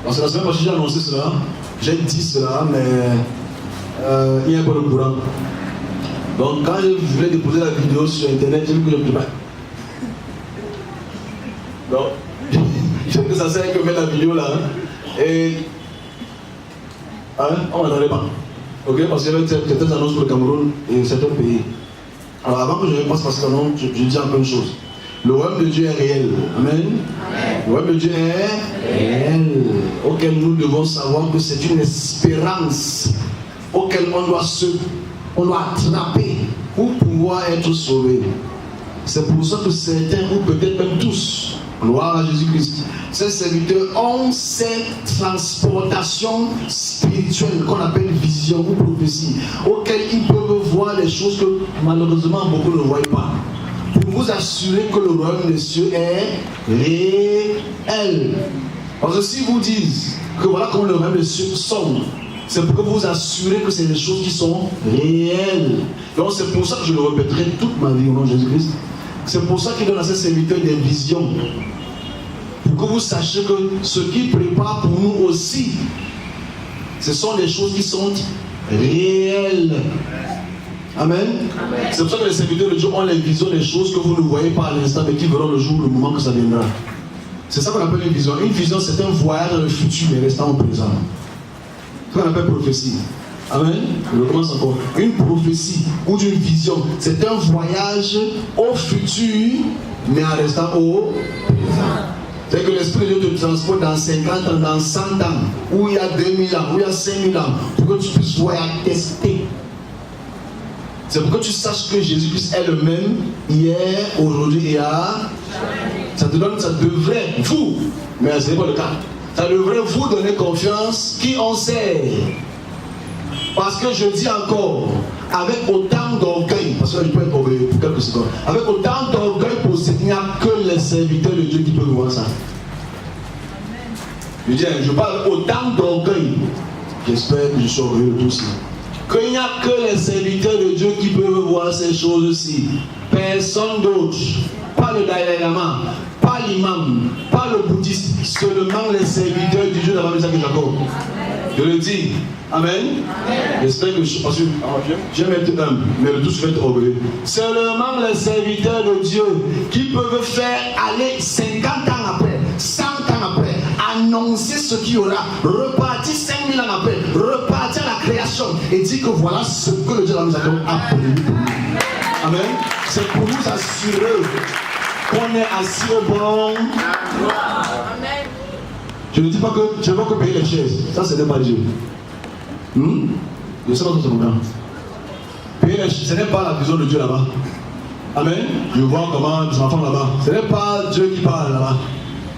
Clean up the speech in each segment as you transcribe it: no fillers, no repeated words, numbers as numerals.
Parce que la semaine passée, j'ai annoncé cela, j'ai dit cela, mais il n'y a pas de courant. Donc, quand je voulais déposer la vidéo sur Internet, j'ai vu que je ne pouvais pas. Donc, je sais que ça sert que mettre la vidéo là. Et. On n'entendait pas. Ok? Parce qu'il y avait certaines annonces pour le Cameroun et certains pays. Alors, avant que je ne passe par cette annonce, je dis encore une chose. Le royaume de Dieu est réel. Amen. Le royaume de Dieu est réel. Auquel nous devons savoir que c'est une espérance auquel on doit attraper pour pouvoir être sauvé. C'est pour ça que certains, ou peut-être même tous, gloire à Jésus-Christ, ces serviteurs ont cette transportation spirituelle qu'on appelle vision ou prophétie, auquel ils peuvent voir des choses que malheureusement beaucoup ne voient pas. Pour vous assurer que le royaume des cieux est réel. Parce que si vous disent que voilà comment le royaume des cieux sont, c'est pour que vous assurez que c'est des choses qui sont réelles. Donc c'est pour ça que je le répéterai toute ma vie au nom de Jésus-Christ. C'est pour ça qu'il donne à ses serviteurs des visions. Pour que vous sachiez que ce qu'il prépare pour nous aussi, ce sont des choses qui sont réelles. Amen. C'est pour ça que les serviteurs de Dieu ont les visions des choses que vous ne voyez pas à l'instant, mais qui verront le jour, le moment que ça viendra. C'est ça qu'on appelle une vision. Une vision, c'est un voyage dans le futur, mais restant au présent. C'est ce qu'on appelle prophétie. Amen. Je recommence encore. Une prophétie ou une vision, c'est un voyage au futur, mais en restant au présent. C'est que l'Esprit de Dieu te transporte dans 50 ans, dans 100 ans, où il y a 2000 ans, où il y a 5000 ans, pour que tu puisses voir et tester. C'est pour que tu saches que Jésus-Christ est le même hier, aujourd'hui et à. Ça te donne, ça devrait vous, mais ce n'est pas le cas. Ça devrait vous donner confiance qui on sait. Parce que je dis encore, avec autant d'orgueil, parce que je peux être orgueilleux pour quelques secondes, avec autant d'orgueil possible, il n'y a que les serviteurs de Dieu qui peuvent voir ça. Je dis, je parle avec autant d'orgueil, j'espère que je suis orgueilleux de tout ça, qu'il n'y a que les serviteurs de Dieu qui peuvent voir ces choses-ci. Personne d'autre, pas le Dalai Lama, pas l'imam, pas le bouddhiste, seulement les serviteurs du Dieu d'Abraham, Isaac et Jacob. Je le dis. Amen. J'espère que je vais être humble, mais le tout je vais être orgueilleux. Seulement les serviteurs de Dieu qui peuvent faire aller 50 ans après, 100 ans après, annoncer ce qu'il y aura, repartir 5000 ans après, repartir à la création et dire que voilà ce que le Dieu de la a prévu pour nous. Amen. C'est pour nous assurer qu'on est assis au bon. Amen. Je ne dis pas que je ne veux que payer les chaises. Ça, ce n'est pas Dieu. Je sais pas tout ce moment. Payer les chaises, ce n'est pas la vision de Dieu là-bas. Amen. Je vois comment mes enfants là-bas. Ce n'est pas Dieu qui parle là-bas.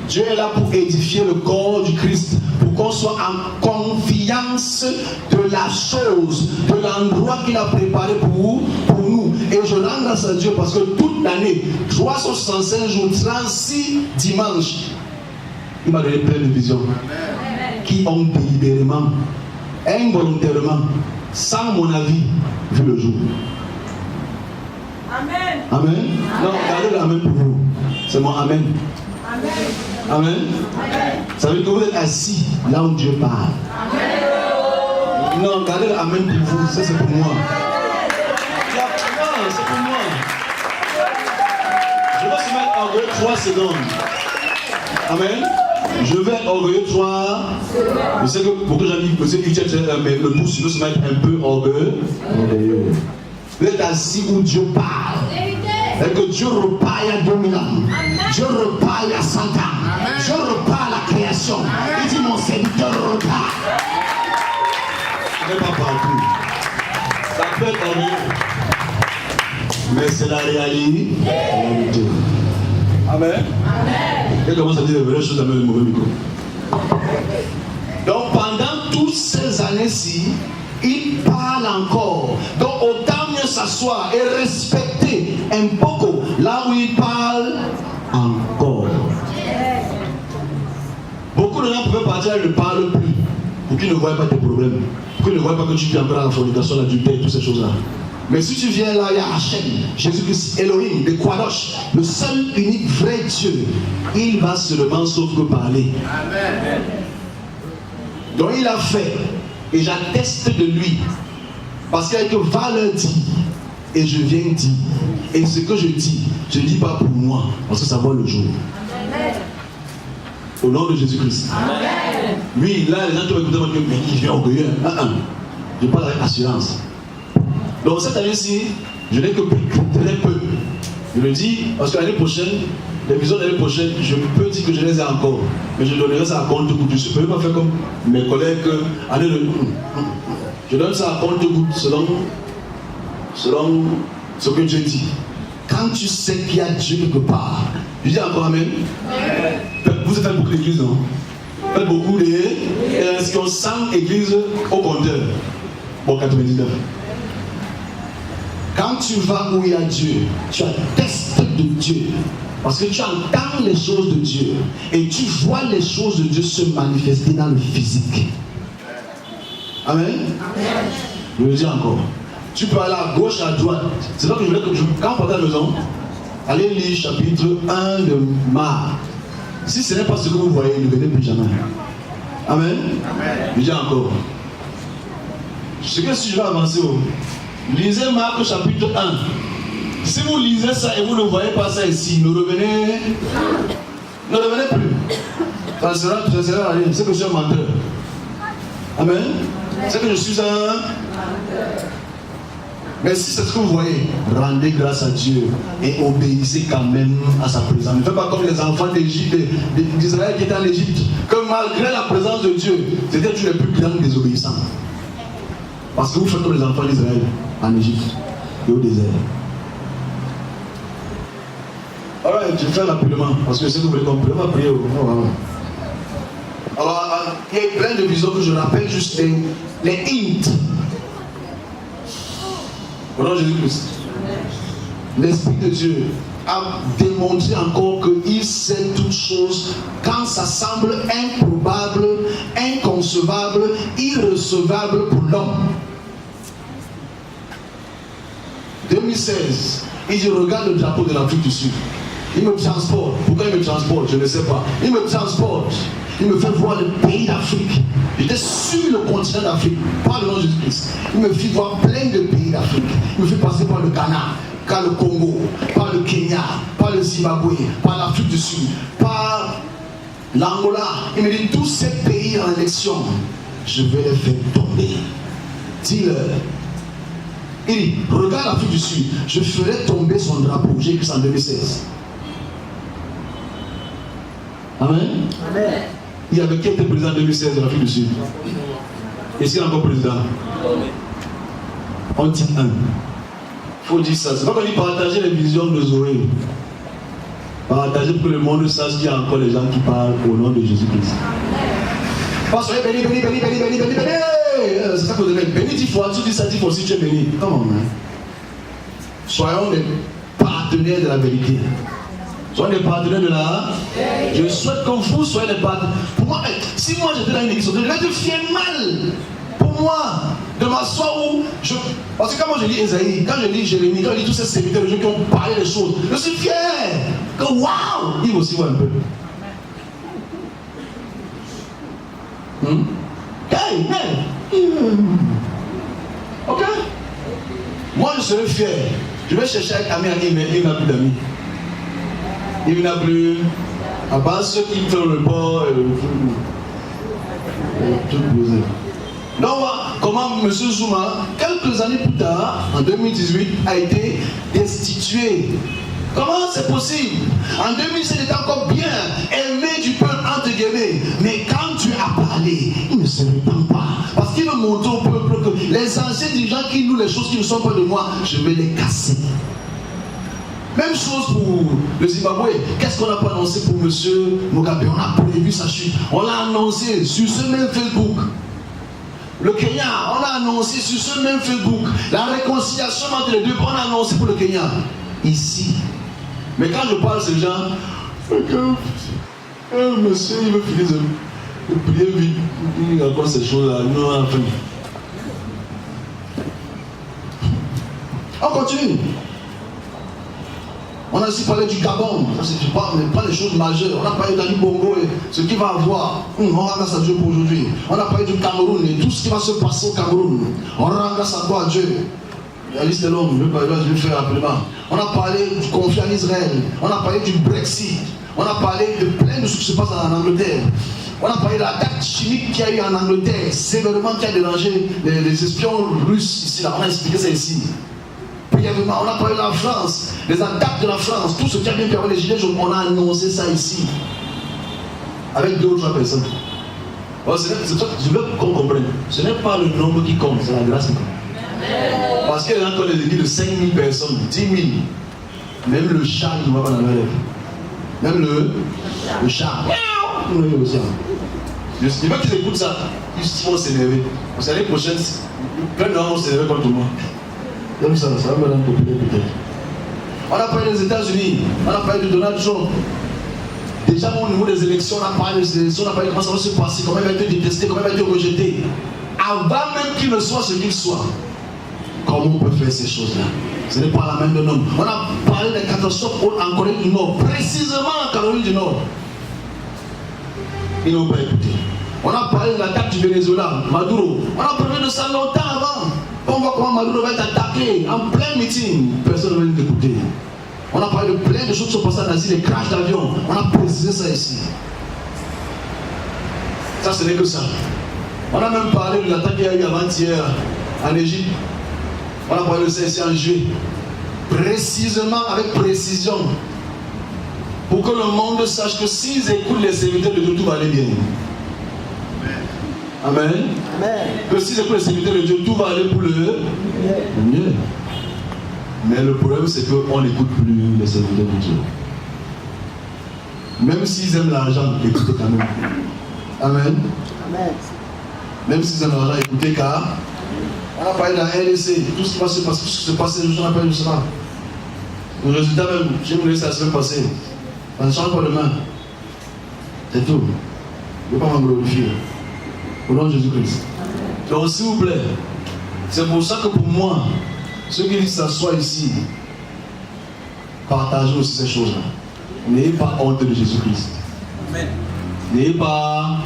Dieu est là pour édifier le corps du Christ, pour qu'on soit en confiance de la chose, de l'endroit qu'il a préparé pour nous. Et je rends grâce à Dieu parce que toute l'année, 365 jours, 36 dimanches, il m'a donné plein de visions qui ont délibérément, involontairement, sans mon avis, vu le jour. Amen. Amen. Non, gardez l'amen pour vous. C'est mon amen. Amen. Amen. Ça veut dire que vous êtes assis là où Dieu parle. Amen. Non, gardez l'amen pour vous. Ça, c'est pour moi. Non, c'est pour moi. Je vais se mettre orgueilleux 3 secondes. Amen. Je vais être orgueilleux 3. Je sais que beaucoup de gens disent que mais le pouce, je veux se mettre un peu orgueilleux. Vous êtes assis où Dieu parle. Et que Dieu repart il y a 2000 ans. Dieu repart il y a 100 ans. Dieu repart à la création. Il dit mon serviteur repart. Ce n'est pas partout. Ça peut être orgueilleux. Mais c'est la réalité. Amen. Et commence à dire les vraies choses avec le mauvais micro. Donc pendant toutes ces années-ci, il parle encore. Donc autant mieux s'asseoir et respecter un peu là où il parle encore. Beaucoup de gens pouvaient partir, ils ne parlent plus. Pour qu'ils ne voient pas tes problèmes. Pour qu'ils ne voient pas que tu vis encore à la fornication, l'adultère et toutes ces choses-là. Mais si tu viens là, il y a Hachem, Jésus-Christ, Elohim, de Kwadosh, le seul, unique, vrai Dieu. Il va seulement sauf que parler. Amen. Donc il a fait, et j'atteste de lui. Parce qu'il y a que va leur dire, et je viens dire. Et ce que je dis pas pour moi, parce que ça voit le jour. Amen. Au nom de Jésus-Christ. Amen. Lui, là, les gens qui vont écouter, vont dire, mais il vient orgueilleux. Je parle avec assurance. Donc cette année-ci, je n'ai que très peu. Je le dis, parce que l'année prochaine, l'épisode de l'année prochaine, je peux dire que je les ai encore. Mais je donnerai ça à compte-goutte. Je ne peux pas faire comme mes collègues. Je donne ça à compte-goutte selon ce que Dieu dit. Quand tu sais qu'il y a Dieu quelque part, je dis encore Amen. Vous faites beaucoup d'églises, non? Vous faites beaucoup d'inscriptions 100 églises au compteur. Bon, 99. Quand tu vas où il y a Dieu, tu attestes de Dieu. Parce que tu entends les choses de Dieu. Et tu vois les choses de Dieu se manifester dans le physique. Amen. Amen. Je le dis encore. Tu peux aller à gauche, à droite. C'est là que je voulais que quand on part à la maison, allez lire chapitre 1 de Marc. Si ce n'est pas ce que vous voyez, ne venez plus jamais. Amen. Amen. Je dis encore. Ce que si je vais avancer, lisez Marc chapitre 1. Si vous lisez ça et vous ne voyez pas ça ici, ne revenez plus. Ça sera rien. C'est que je suis un menteur. Amen. C'est que je suis un. Mais si c'est ce que vous voyez, rendez grâce à Dieu et obéissez quand même à sa présence. Ne faites pas comme les enfants d'Israël qui étaient en Égypte, que malgré la présence de Dieu, c'était toujours les plus grands désobéissants. Parce que vous faites comme les enfants d'Israël en Égypte et au désert. Alors, je vais faire rapidement, parce que c'est que vous voulez comprendre. On va prier. Alors, il y a plein de visions que je rappelle juste les hints. Au nom de Jésus-Christ. L'Esprit de Dieu a démontré encore qu'il sait toutes choses quand ça semble improbable, inconcevable, irrecevable pour l'homme. 2016, il dit regarde le drapeau de l'Afrique du Sud. Il me transporte. Pourquoi il me transporte? Je ne sais pas. Il me transporte. Il me fait voir le pays d'Afrique. J'étais sur le continent d'Afrique, par le nom de Jésus-Christ. Il me fait voir plein de pays d'Afrique. Il me fait passer par le Ghana, par le Congo, par le Kenya, par le Zimbabwe, par l'Afrique du Sud, par l'Angola. Il me dit tous ces pays en élection, je vais les faire tomber. Dis-leur. Il dit, regarde l'Afrique du Sud, je ferai tomber son drapeau. J'ai écrit ça en 2016. Amen. Amen. Il y avait qui était président en 2016 de l'Afrique du Sud? Est-ce qu'il est encore président? On dit un. Il faut dire ça. C'est pas qu'on dit partager les visions de Zoé. Partager pour que le monde sache qu'il y a encore les gens qui parlent au nom de Jésus-Christ. Pas soyez béni, béni, béni, béni, béni, béni, béni. C'est ça que vous devez. Béni 10 fois, tu dis ça 10 fois si tu es béni. Comment? Soyons des partenaires de la vérité. Soyez des partenaires de la. Je souhaite que vous soyez des partenaires. Pour moi, si moi j'étais dans une église, je vais te fier mal. Pour moi, de m'asseoir où je. Parce que quand moi je lis Esaïe, quand je lis Jérémie, quand je lis tous ces serviteurs, les gens qui ont parlé des choses, je suis fier. Que waouh! Il aussi voit un peu. Hey, hey. Ok? Moi je serai fier. Je vais chercher avec ami, mais il n'a plus d'amis. Il n'a plus, à part ceux qui font le port et tout posé. Donc, comment M. Zuma, quelques années plus tard, en 2018, a été destitué. Comment c'est possible? En 2007, il était encore bien aimé du peuple, entre guillemets. Mais quand Dieu a parlé, il ne se répand pas. Parce qu'il veut montrer au peuple que les anciens dirigeants qui nous les choses qui ne sont pas de moi, je vais les casser. Même chose pour le Zimbabwe. Qu'est-ce qu'on n'a pas annoncé pour M. Mugabe? On a prévu sa chute. On l'a annoncé sur ce même Facebook. Le Kenya, on a annoncé sur ce même Facebook. La réconciliation entre les deux, on a annoncé pour le Kenya. Ici. Mais quand je parle à ces gens, monsieur, il veut finir de prier vite. Il y a encore ces choses-là. Non, enfin. On continue. On On a aussi parlé du Gabon, ça c'est pas les choses majeures. On a parlé d'Ali Bongo et ce qu'il va avoir. On rend grâce à Dieu pour aujourd'hui. On a parlé du Cameroun et tout ce qui va se passer au Cameroun. On rend grâce à toi, Dieu. La liste est longue, je vais faire rapidement. On a parlé du conflit en Israël. On a parlé du Brexit. On a parlé de plein de choses qui se passent en Angleterre. On a parlé de l'attaque chimique qu'il y a eu en Angleterre. C'est l'événement qui a dérangé les espions russes ici. Là. On a expliqué ça ici. Brièvement, on a parlé de la France, les attaques de la France, tout ce qui a bien permis les gilets jaunes. On a annoncé ça ici. Avec 2 ou 3 personnes. Alors, je veux qu'on comprenne. Ce n'est pas le nombre qui compte, c'est la grâce qui compte. Parce qu'il y a encore des églises de 5000 personnes, 10 000. Même le chat ne va pas dans la lèvre. Même le chat. Je veux qu'ils écoutent ça. Ils vont s'énerver. Parce que l'année prochaine, plein de gens vont s'énerver contre moi. Comme ça va me rendre populaire peut-être. On a parlé des États-Unis, on a parlé de Donald Trump. Déjà au niveau des élections, on a parlé des élections, on a parlé de comment ça va se passer, comment il va être détesté, comment il va être rejeté. Avant même qu'il ne soit ce qu'il soit. Comment on peut faire ces choses-là? Ce n'est pas la main d'un homme. On a parlé des catastrophes en Corée du Nord, précisément en Caroline du Nord. Ils n'ont pas écouté. On a parlé de l'attaque du Venezuela, Maduro. On a parlé de ça longtemps avant. On voit comment Maduro va être attaqué en plein meeting. Personne ne va nous écouter. On a parlé de plein de choses qui sont passées en Asie, les crashs d'avion. On a précisé ça ici. Ça, ce n'est que ça. On a même parlé de l'attaque qu'il y a eu avant-hier en Égypte. On a parlé de ça ici en juillet. Précisément, avec précision. Pour que le monde sache que s'ils écoutent les serviteurs de Dieu, tout va aller bien. Amen. Amen. Que s'ils écoutent les serviteurs de Dieu, tout va aller pour le mieux. Mais le problème, c'est qu'on n'écoute plus les serviteurs de Dieu. Même s'ils aiment l'argent, écoutez quand même. Amen. Amen. Même s'ils aiment l'argent, écoutez car on a parlé de la LDC, tout ce qui va se passer, tout ce qui se passe, je n'en parle de cela. Le résultat même, j'ai me laissé la semaine passée. Ça ne change pas demain. C'est tout. Je ne vais pas m'en glorifier. Au nom de Jésus-Christ. Donc s'il vous plaît, c'est pour ça que pour moi, ceux qui s'assoient ici, partagez aussi ces choses-là. N'ayez pas honte de Jésus-Christ. Amen. N'ayez pas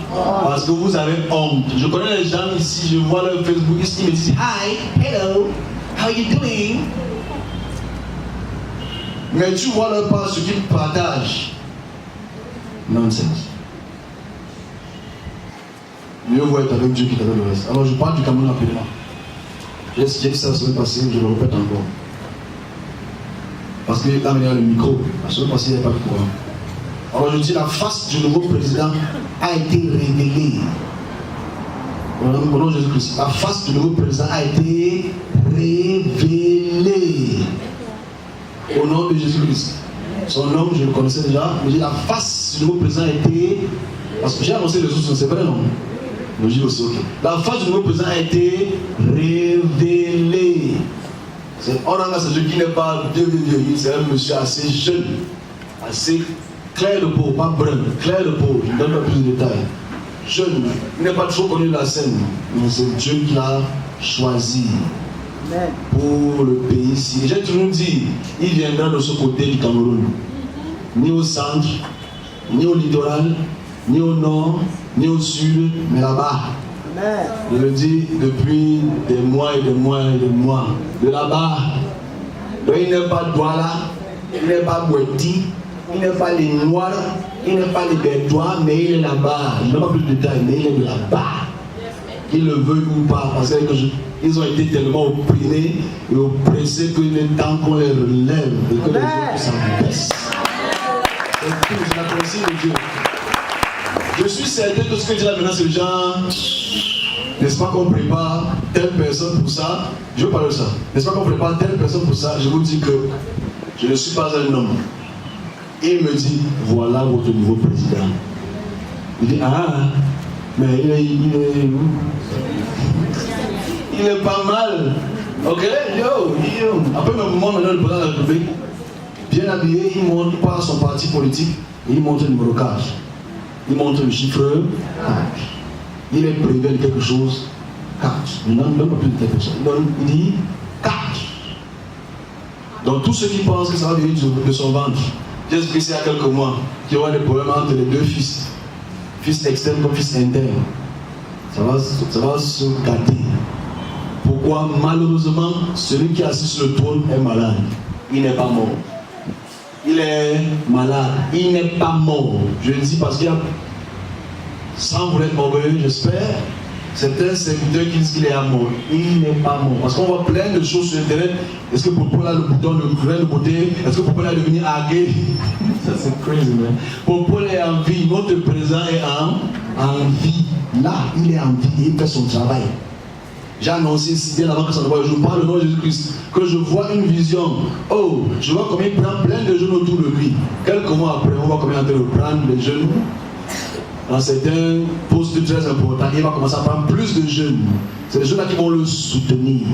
parce que vous avez honte. Je connais les gens ici, je vois leur Facebook, ils me disent hi, hello, how you doing? Mais tu vois leur part ce qu'ils partagent. Nonsense. Mieux vaut être avec Dieu qui t'avait le reste. Alors je parle du Cameroun rapidement. J'ai dit ça la semaine passée, je le répète encore. Parce que là, il y a le micro. La semaine passée, il n'y avait pas de courant. Alors je dis, la face du nouveau président a été révélée. Au nom de Jésus-Christ. La face du nouveau président a été révélée. Au nom de Jésus-Christ. Son nom, je le connaissais déjà. Mais je dis, la face du nouveau président a été... Parce que j'ai annoncé les autres, c'est vrai, non? Je dis aussi, ok. La face du nouveau président a été révélée. On a là, c'est qui n'est pas vieux, c'est un monsieur assez jeune, assez clair de peau, pas brun, clair de peau, je ne donne pas plus de détails. Jeune, il n'est pas trop connu de la scène, mais c'est Dieu qui l'a choisi pour le pays ici. J'ai toujours dit, il viendra de ce côté du Cameroun, ni au centre, ni au littoral, ni au nord, ni au sud, mais là-bas. Je le dis depuis des mois et des mois et des mois. De là-bas, il n'est pas Douala, il n'est pas Boueti, il n'est pas les Noirs, il n'est pas les Bédouins, mais il est là-bas. Je n'ai pas plus de détails, mais il est de là-bas. Qu'ils le veuillent ou pas, parce qu'ils ont été tellement opprimés et oppressés qu'il est temps qu'on les relève et que les autres s'en baissent. C'est tout, c'est la consigne de Dieu. Je suis certain que ce que dit là maintenant, c'est genre, n'est-ce pas qu'on prépare telle personne pour ça? Je veux parler de ça. N'est-ce pas qu'on prépare telle personne pour ça? Je vous dis que je ne suis pas un homme. Et il me dit, voilà votre nouveau président. Il dit, ah, mais il est pas mal. Ok, yo. Après un moment, maintenant, le président de la République, bien habillé, il montre pas son parti politique, il montre le numéro 4. Il montre le chiffre 4. Il est privé de quelque chose, 4. Il ne donne pas plus de quelque chose. Il dit 4. Donc tous ceux qui pensent que ça va venir de son ventre, j'ai expliqué il y a quelques mois qu'il y aura des problèmes entre les deux fils, fils externe comme fils interne. Ça va se gâter. Pourquoi? Malheureusement, celui qui est assis sur le trône est malade. Il n'est pas mort. Il est malade. Il n'est pas mort. Je le dis parce qu'il y a, sans vouloir être orgueilleux, j'espère, certains serviteurs qui disent qu'il est mort. Il n'est pas mort. Parce qu'on voit plein de choses sur Internet. Est-ce que Popo a le bouton de beauté? Est-ce que Popo a devenu âgé? Ça c'est crazy, man. Popo est en vie. Notre président est en vie. Là, il est en vie et il fait son travail. J'ai annoncé ici bien avant que ça ne voie. Je parle au nom de Jésus-Christ. Que je vois une vision. Oh, je vois comment il prend plein de jeunes autour de lui. Quelques mois après, on voit comment il est en train de prendre les jeunes dans certains postes très importants. Il va commencer à prendre plus de jeunes. C'est les jeunes-là qui vont le soutenir.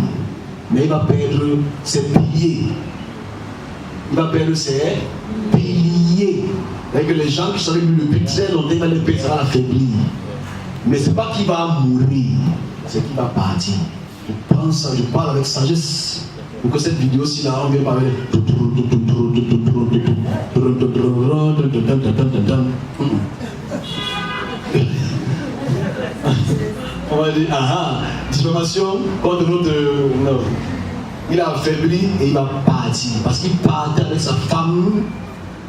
Mais il va perdre ses piliers. Il va perdre ses piliers. C'est-à-dire que les gens qui sont avec lui depuis très longtemps, il va les perdre, ça va l'affaiblir. Mais ce n'est pas qu'il va mourir, c'est qu'il va partir. Je pense ça, je parle avec sagesse. Pour que cette vidéo-ci, là, on vient parler. On va dire, diffamation contre notre. Non. Il a affaibli et il va partir. Parce qu'il partait avec sa femme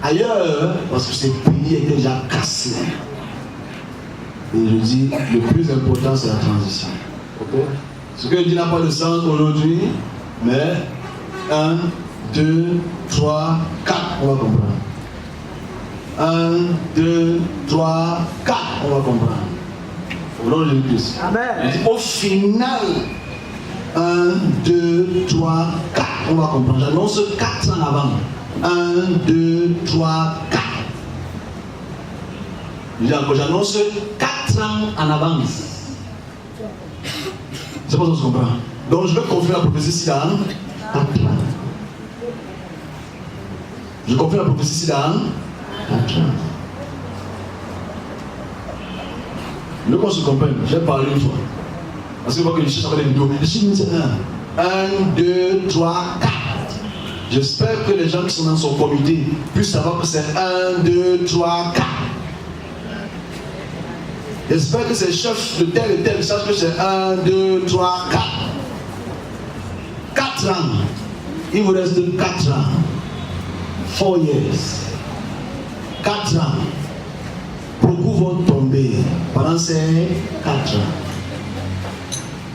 ailleurs, parce que ses piliers étaient déjà cassés. Et je dis, le plus important, c'est la transition. Okay? Ce que je dis n'a pas de sens aujourd'hui, mais 1, 2, 3, 4, on va comprendre. 1, 2, 3, 4, on va comprendre. Au nom de Jésus-Christ. Amen. Au final, 1, 2, 3, 4, on va comprendre. J'annonce 4 en avant. 1, 2, 3, 4. J'annonce 4 ans en avance. C'est pas ça que je comprends. Donc je vais confirmer la prophétie ici dans 4 ans. Je confirme la prophétie ici dans 4 ans. Le qu'on se comprenne, j'ai parlé une fois. Parce que je vois que je cherche avec les vidéos. Je suis mis 1, 2, 3, 4. J'espère que les gens qui sont dans son comité puissent savoir que c'est 1, 2, 3, 4. J'espère que ces chefs de tel et tel sachent que c'est 1, 2, 3, 4. 4 ans. Il vous reste 4 ans. 4 years. 4 ans. Beaucoup vont tomber pendant ces 4 ans.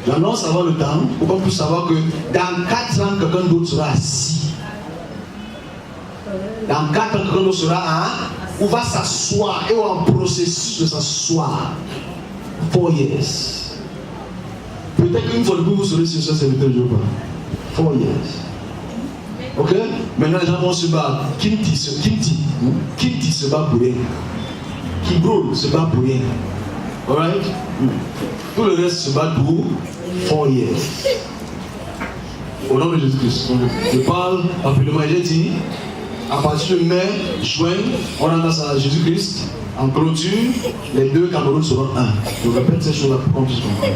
J'annonce avant le temps pour qu'on puisse savoir que dans 4 ans, quelqu'un d'autre sera assis. Dans 4 ans, quelqu'un d'autre sera ou va s'asseoir et en processus de s'asseoir. 4 years. Peut-être qu'une fois de plus, vous serez sur ce serviteur de Dieu. 4 years. Ok? Maintenant, les gens vont se battre. Kimti se bat pour rien. Kibroul se bat pour rien. Alright? Tout le reste se bat pour 4 years. Au nom de Jésus-Christ. Je parle rapidement. J'ai dit, à partir de mai, juin, on annonce à Jésus-Christ. En clôture, les 2 Cameroun seront 1. Je répète ces choses-là pour qu'on puisse comprendre.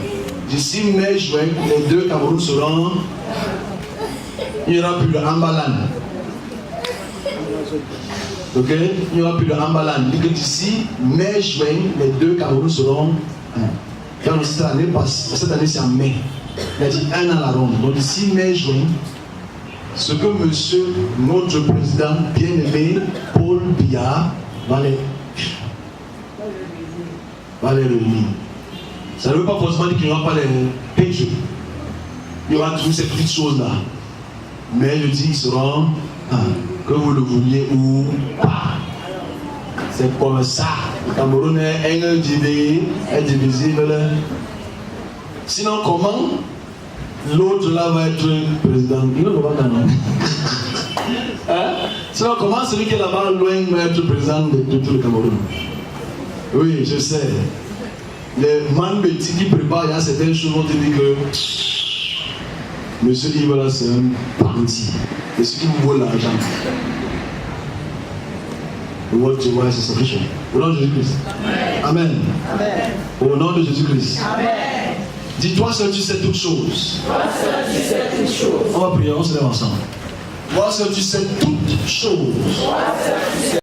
D'ici mai, juin, les 2 Cameroun seront. Il n'y aura plus de Ambalan. Ok? Il n'y aura plus de Ambalan. D'ici mai, juin, les 2 Cameroun seront 1. Quand cette année passe, cette année c'est en mai. Il a dit 1 an à la ronde. Donc d'ici mai, juin, ce que monsieur, notre président bien-aimé, Paul Biya, va les réunir. Ça ne veut pas forcément dire qu'il n'y aura pas les péchés. Il y aura toutes ces petites choses-là. Mais je dis qu'ils seront que vous le vouliez ou pas. C'est comme ça. Le Cameroun est indivisible. Sinon, comment l'autre là va être président? Il ne va pas gagner. Sinon, comment celui qui est là-bas loin va être président de tout le Cameroun? Oui, je sais. Les manbétis qui préparent, il y a certaines choses vont te dire que monsieur Yves là, c'est un bandit. Et ce qui vous vaut l'argent. What you want is sufficient. Au nom de Jésus-Christ. Amen. Amen. Au nom de Jésus-Christ. Amen. Dis-toi seul tu sais toutes choses. On va prier, on se lève ensemble. Vois que tu sais toutes choses.